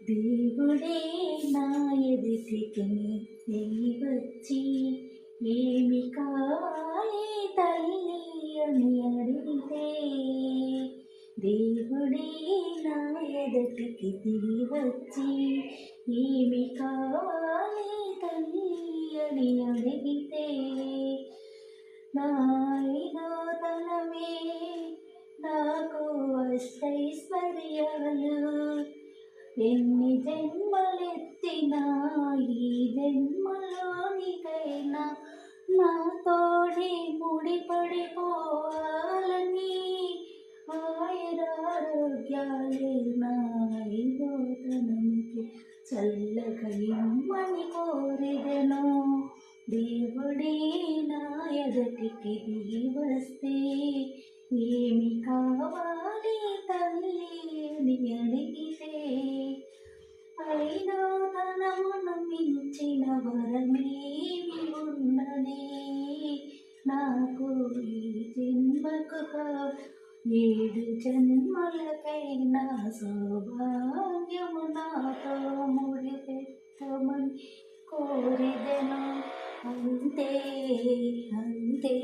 దేవుడే నా ఎదుటికి వచ్చి ఏమి కావాలి తల్లి అని అడిగితే, దేవుడే నా ఎదుటికి వచ్చి ఏమి కావాలి తల్లి అని అడిగితే, నాయనోతనమే నాకు అష్టైశ్వర్యాలు, ఎన్ని జన్మలెత్తినా ఈ జన్మలోనికైనా నాతోనే ముడిపడిపోవాలని, ఆయురారోగ్యాలే నా ఐదోతనముకి చల్లగా ఇమ్మని కోరిదెను. దేవుడే నా ఎదుటికి దిగి వస్తే ఏమి కావాలి తల్లి అని అడిగితే, ఐదోతనమును మించిన వరమేమి ఉన్నది నాకు ఈ జన్మకు, 7 జన్మలకైనా సౌభాగ్యము నాతో ముడిపెట్టమని కోరిదెను. అంతే అంతే.